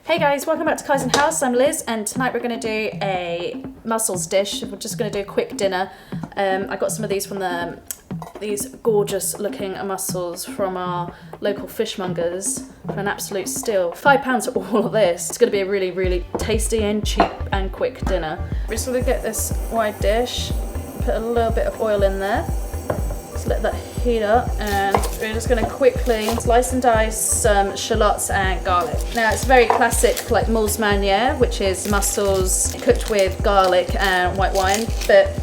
Hey guys, welcome back to KAIZEN House. I'm Liz, and tonight we're going to do a mussels dish. We're just going to do a quick dinner. I got some of these from these gorgeous looking mussels from our local fishmongers for an absolute steal. £5 for all of this. It's going to be a really, really tasty and cheap and quick dinner. We're just going to get this wide dish, put a little bit of oil in there. Just let that heat up, and we're just going to quickly slice and dice some shallots and garlic. Now it's very classic, like Moules marinière, which is mussels cooked with garlic and white wine, but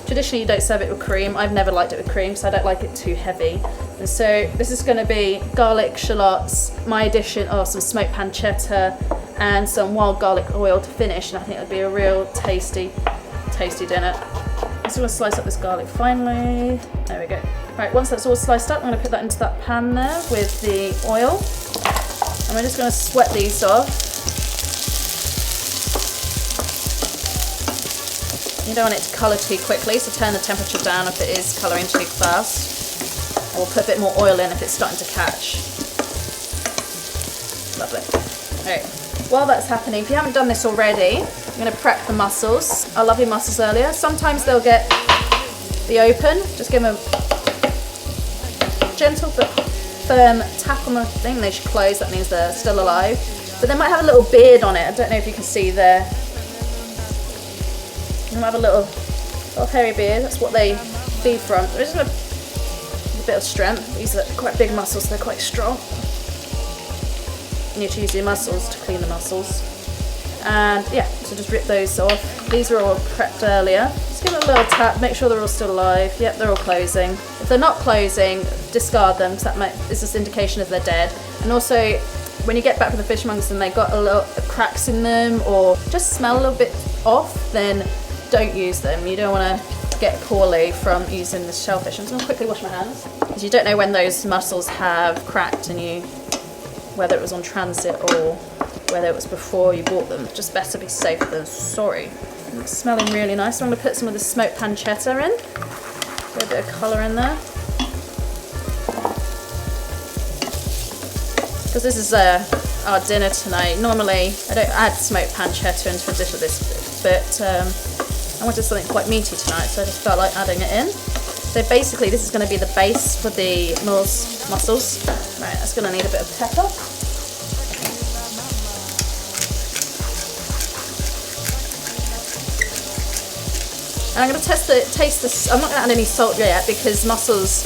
traditionally you don't serve it with cream. I've never liked it with cream, so I don't like it too heavy. And so this is going to be garlic, shallots, my addition of some smoked pancetta and some wild garlic oil to finish, and I think it'll be a real tasty dinner. I'm just going to slice up this garlic finely. There we go. Right, once that's all sliced up, I'm going to put that into that pan there with the oil. And we're just going to sweat these off. You don't want it to colour too quickly, so turn the temperature down if it is colouring too fast. Or put a bit more oil in if it's starting to catch. Lovely. Alright, while that's happening, if you haven't done this already, I'm going to prep the mussels. I love your mussels earlier. Sometimes they'll get the open. Just give them a gentle but firm tap on the thing. They should close. That means they're still alive. But they might have a little beard on it. I don't know if you can see there. They might have a little hairy beard. That's what they feed from. We're just going to give a bit of strength. These are quite big mussels. They're quite strong. You need to use your mussels to clean the mussels. And yeah, so just rip those off. These are all prepped earlier. Just give it a little tap, make sure they're all still alive. Yep, they're all closing. If they're not closing, discard them, because that is just indication of they're dead. And also, when you get back from the fishmongers and they've got a little cracks in them or just smell a little bit off, then don't use them. You don't want to get poorly from using this shellfish. I'm just going to quickly wash my hands, because you don't know when those mussels have cracked and whether it was on transit or whether it was before you bought them. Just better be safe than sorry. And it's smelling really nice. So I'm going to put some of the smoked pancetta in. Get a bit of colour in there. Because this is our dinner tonight. Normally I don't add smoked pancetta into a dish like this, but I wanted something quite meaty tonight, so I just felt like adding it in. So basically this is going to be the base for the Moules mussels. Right, that's going to need a bit of pepper. And I'm going to taste this. I'm not going to add any salt yet, because mussels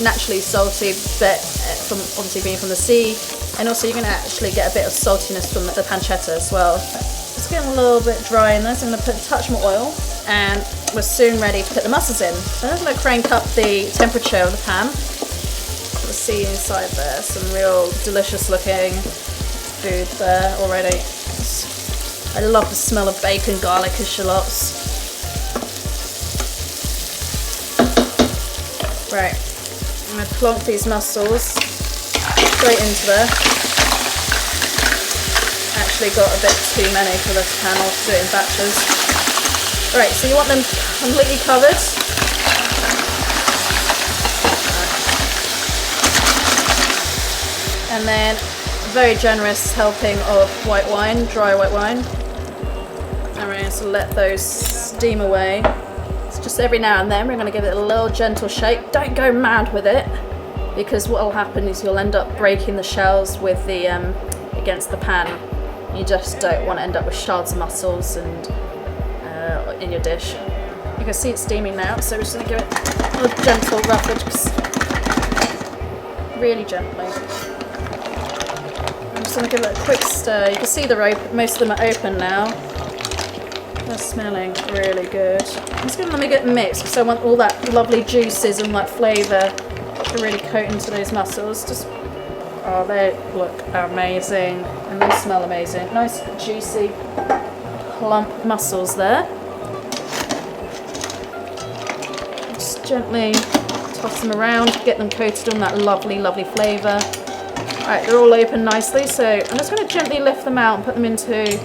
naturally salty, but from obviously being from the sea, and also you're going to actually get a bit of saltiness from the pancetta as well. It's getting a little bit dry in this. I'm going to put a touch more oil, and we're soon ready to put the mussels in. So I'm going to crank up the temperature of the pan. You'll see inside there some real delicious looking food there already. I love the smell of bacon, garlic and shallots. Right, I'm going to plonk these mussels straight into there. Actually got a bit too many for this pan, I'll do it in batches. Right, so you want them completely covered. And then a very generous helping of white wine, dry white wine. And we're going to let those steam away. Just every now and then we're going to give it a little gentle shake. Don't go mad with it, because what will happen is you'll end up breaking the shells with the against the pan. You just don't want to end up with shards of mussels and in your dish. You can see it's steaming now, so we're just going to give it a little gentle roughage, really gently. I'm just going to give it a quick stir. You can see most of them are open now. They're smelling really good. I'm just going to let me get mixed, because I want all that lovely juices and that flavour to really coat into those mussels. Oh, they look amazing, and they smell amazing. Nice, juicy, plump mussels there. Just gently toss them around, get them coated on that lovely, lovely flavour. Right, they're all open nicely, so I'm just going to gently lift them out and put them into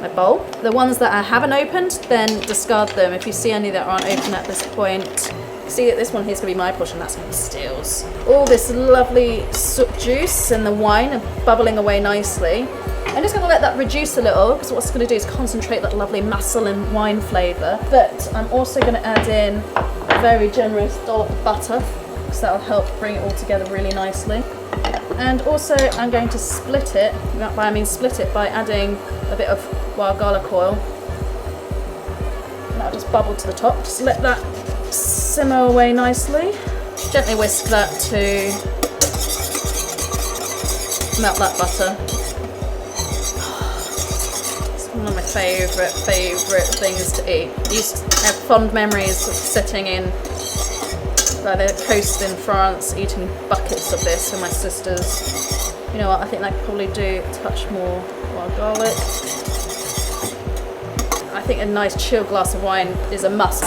my bowl. The ones that I haven't opened, then discard them. If you see any that aren't open at this point, see that this one here is going to be my portion, that's going to be Steele's. All this lovely juice and the wine are bubbling away nicely. I'm just going to let that reduce a little because what's going to do is concentrate that lovely mussel and wine flavour. But I'm also going to add in a very generous dollop of butter because that will help bring it all together really nicely. And also I'm going to split it, I mean split it by adding a bit of wild garlic oil. And that'll just bubble to the top. Just let that simmer away nicely. Gently whisk that to melt that butter. It's one of my favourite things to eat. I used to have fond memories of sitting in by the coast in France eating buckets of this with my sisters. You know what, I think I could probably do a touch more wild garlic. I think a nice chilled glass of wine is a must.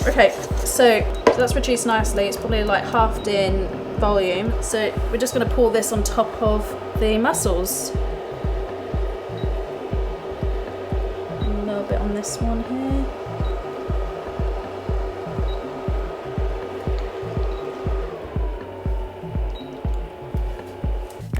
Okay, so that's reduced nicely. It's probably like halved in volume. So we're just going to pour this on top of the mussels. A little bit on this one here.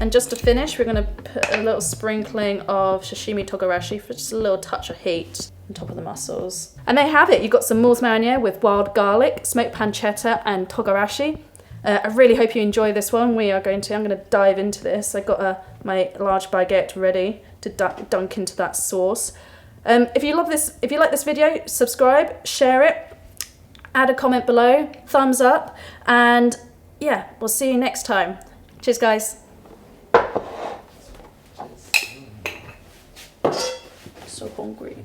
And just to finish, we're going to put a little sprinkling of sashimi togarashi for just a little touch of heat on top of the mussels. And there you have it. You've got some Moules marinière with wild garlic, smoked pancetta and togarashi. I really hope you enjoy this one. I'm going to dive into this. I got my large baguette ready to dunk into that sauce. If you like this video, subscribe, share it, add a comment below, thumbs up, and yeah, we'll see you next time. Cheers, guys. So hungry.